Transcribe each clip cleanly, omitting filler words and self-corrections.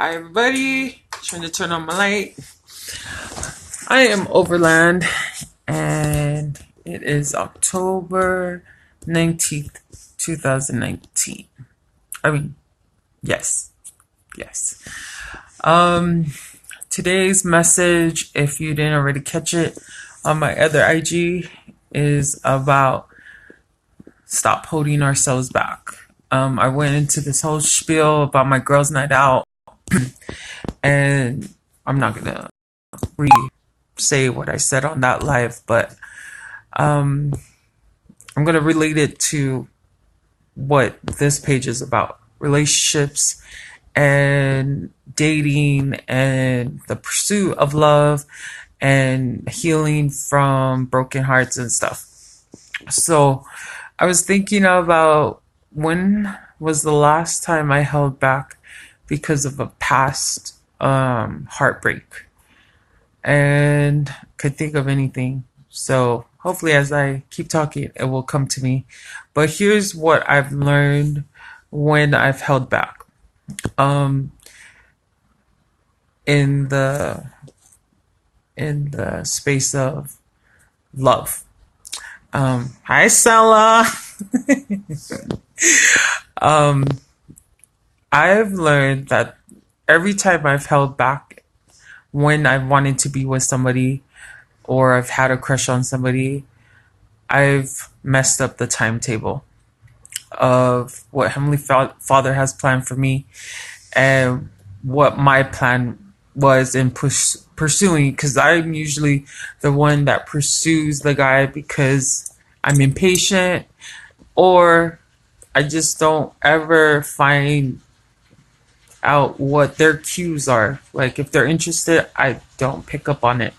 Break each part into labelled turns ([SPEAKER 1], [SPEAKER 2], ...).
[SPEAKER 1] Hi everybody, trying to turn on my light. I am Overland and it is October 19th, 2019. I mean, yes, yes. Um, Today's message, if you didn't already catch it on my other IG, is about stop holding ourselves back. I went into this whole spiel about my girls' night out, and I'm not gonna say what I said on that live, but um, I'm going to relate it to what this page is about: relationships and dating and the pursuit of love and healing from broken hearts and stuff. So I was thinking about when was the last time I held back because of a past heartbreak, and could think of anything. So hopefully, as I keep talking, it will come to me. But here's what I've learned when I've held back. Um, in the space of love. Hi, Stella. um, I've learned that every time I've held back when I've wanted to be with somebody or I've had a crush on somebody, I've messed up the timetable of what Heavenly Father has planned for me and what my plan was in pursuing. Because I'm usually the one that pursues the guy because I'm impatient, or I just don't ever find out what their cues are. Like if they're interested, I don't pick up on it.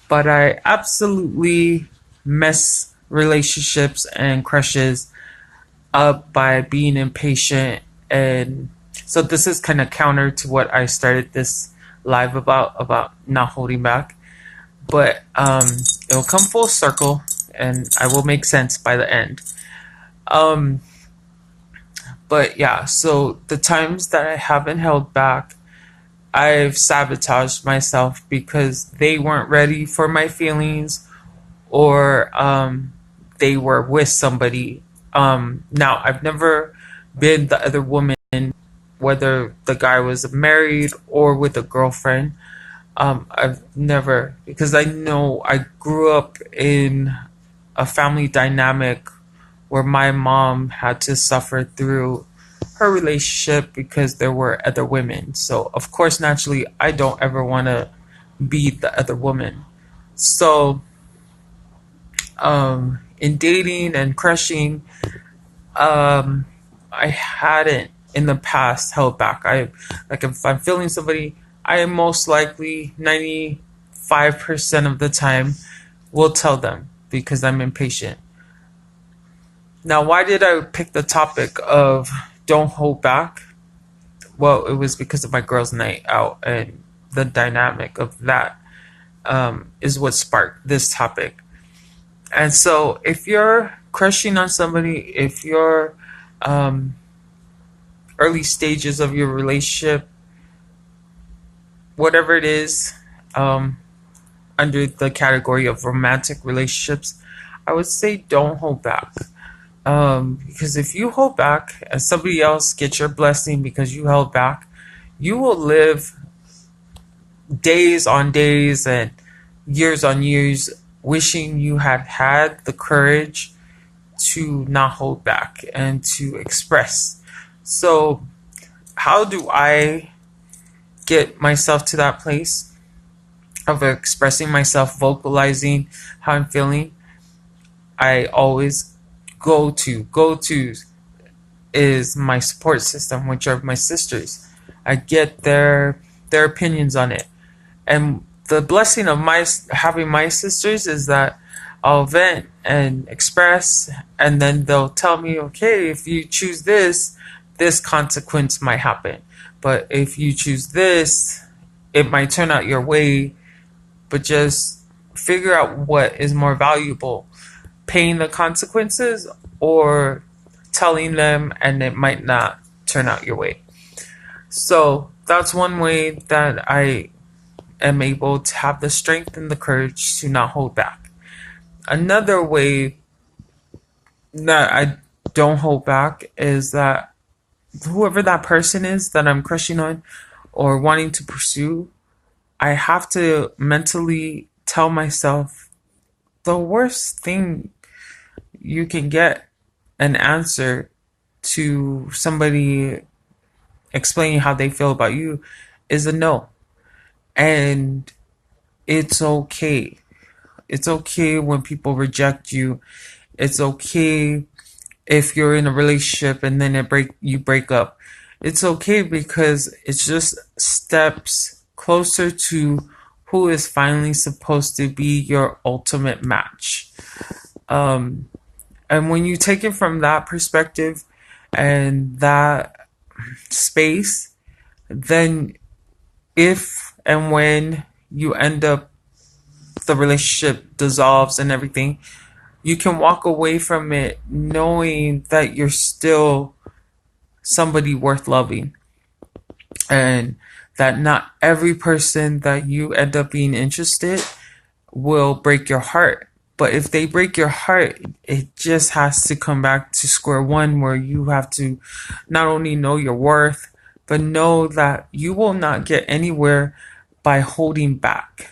[SPEAKER 1] But I absolutely mess relationships and crushes up by being impatient. And so this is kind of counter to what I started this live about not holding back. But it'll come full circle and I will make sense by the end. Um, but yeah, so the times that I haven't held back, I've sabotaged myself because they weren't ready for my feelings, or they were with somebody. Now, I've never been the other woman, whether the guy was married or with a girlfriend. I've never, because I know I grew up in a family dynamic where my mom had to suffer through her relationship because there were other women. So, of course, naturally, I don't ever want to be the other woman. So, in dating and crushing, I hadn't in the past held back. I like if I'm feeling somebody, I most likely 95% of the time will tell them because I'm impatient. Now, why did I pick the topic of don't hold back? Well, it was because of my girls' night out, and the dynamic of that is what sparked this topic. And so, if you're crushing on somebody, if you're um, early stages of your relationship, whatever it is, um, under the category of romantic relationships, I would say don't hold back. Because if you hold back and somebody else gets your blessing because you held back, you will live days on days and years on years wishing you had had the courage to not hold back and to express. So, how do I get myself to that place of expressing myself, vocalizing how I'm feeling? I always go to is my support system, which are my sisters. I get their opinions on it, and the blessing of my having my sisters is that I'll vent and express, and then they'll tell me, okay, if you choose this, this consequence might happen, but if you choose this, it might turn out your way. But just figure out what is more valuable: paying the consequences or telling them and it might not turn out your way. So That's one way that I am able to have the strength and the courage to not hold back. Another way that I don't hold back is that whoever that person is that I'm crushing on or wanting to pursue, I have to mentally tell myself the worst thing you can get an answer to somebody explaining how they feel about you is a no. And it's okay. It's okay when people reject you. It's okay if you're in a relationship and then you break up. It's okay because it's just steps closer to who is finally supposed to be your ultimate match. Um, and when you take it from that perspective and that space, then if and when you end up, the relationship dissolves and everything, you can walk away from it knowing that you're still somebody worth loving, and that not every person that you end up being interested will break your heart. But if they break your heart, it just has to come back to square one, where you have to not only know your worth, but know that you will not get anywhere by holding back.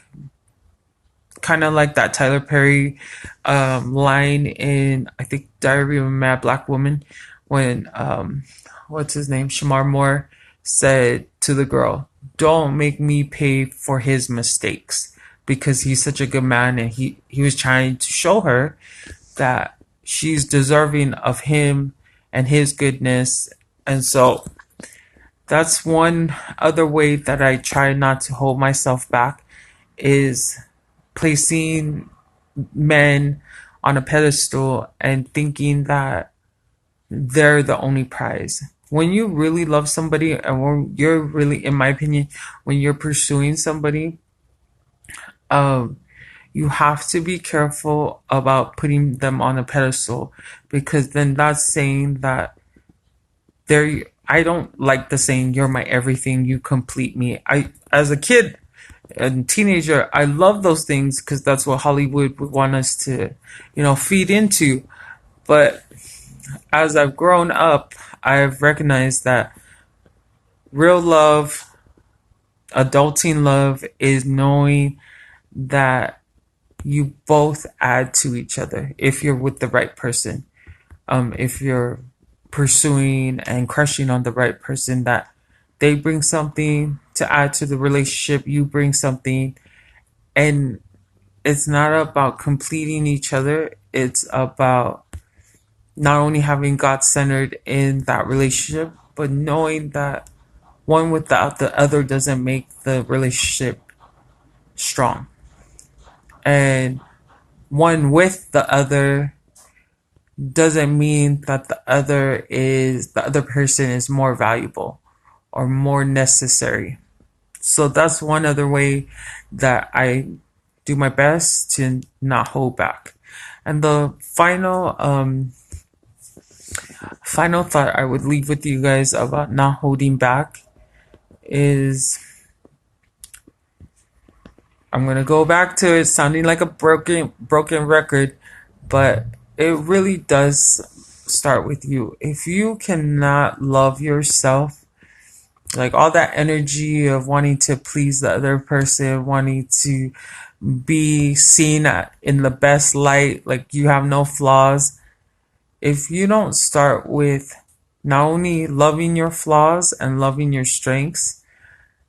[SPEAKER 1] Kind of like that Tyler Perry line in, I think, Diary of a Mad Black Woman, when what's his name, Shamar Moore, said to the girl, "Don't make me pay for his mistakes," because he's such a good man, and he was trying to show her that she's deserving of him and his goodness. And so that's one other way that I try not to hold myself back, is placing men on a pedestal and thinking that they're the only prize. When you really love somebody, and when you're really, in my opinion, when you're pursuing somebody, um, you have to be careful about putting them on a pedestal, because then that's saying that they're, I don't like the saying, "You're my everything, you complete me." As a kid and teenager, I love those things because that's what Hollywood would want us to, feed into. But as I've grown up, I've recognized that real love, adulting love, is knowing that you both add to each other if you're with the right person. If you're pursuing and crushing on the right person, that they bring something to add to the relationship, you bring something, and it's not about completing each other. It's about not only having God centered in that relationship, but knowing that one without the other doesn't make the relationship strong. And one with the other doesn't mean that the other person is more valuable or more necessary. So that's one other way that I do my best to not hold back. And the final thought I would leave with you guys about not holding back is, I'm gonna go back to it sounding like a broken record, but it really does start with you. If you cannot love yourself, like all that energy of wanting to please the other person, wanting to be seen in the best light, like you have no flaws, if you don't start with not only loving your flaws and loving your strengths,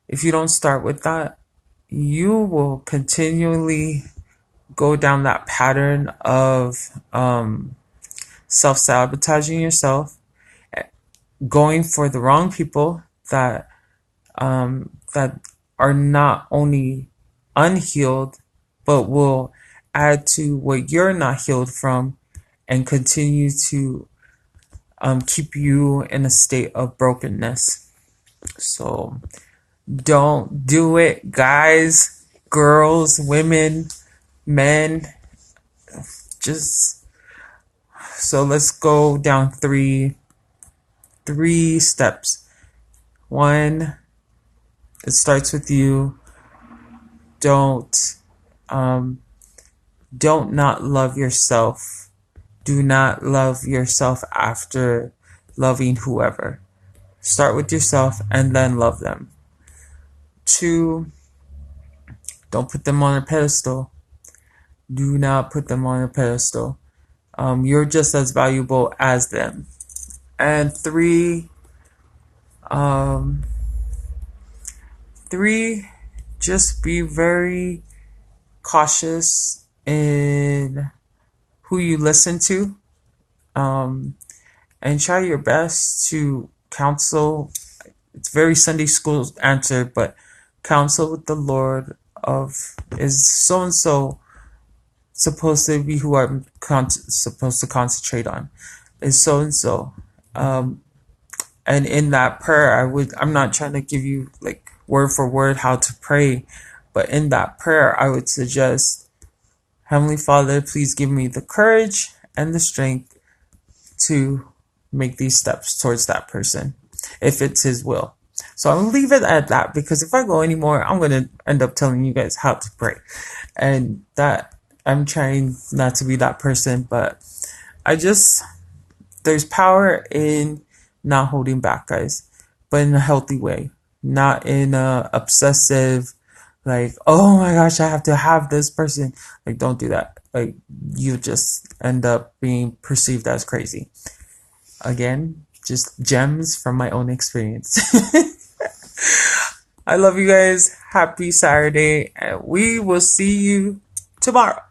[SPEAKER 1] if you don't start with that, you will continually go down that pattern of self-sabotaging yourself, going for the wrong people that are not only unhealed, but will add to what you're not healed from, and continue to keep you in a state of brokenness. So don't do it, guys, girls, women, men. Just so let's go down three steps. One, It starts with you. Don't um, don't not love yourself. Do not love yourself after loving whoever. Start with yourself and then love them. 2, don't put them on a pedestal. Do not put them on a pedestal. You're just as valuable as them. And 3, um, 3, just be very cautious in who you listen to, and try your best to counsel. It's very Sunday school answer, but counsel with the Lord of, is so and so supposed to be who I'm supposed to concentrate on? Is so and so. And in that prayer, I'm not trying to give you like word for word how to pray, but in that prayer, I would suggest, Heavenly Father, please give me the courage and the strength to make these steps towards that person, if it's His will. So I'll leave it at that, because if I go anymore, I'm going to end up telling you guys how to pray. And that, I'm trying not to be that person, but there's power in not holding back, guys, but in a healthy way, not in a obsessive, like, oh my gosh, I have to have this person. Like, don't do that. Like, you just end up being perceived as crazy. Again, just gems from my own experience. I love you guys. Happy Saturday. And we will see you tomorrow.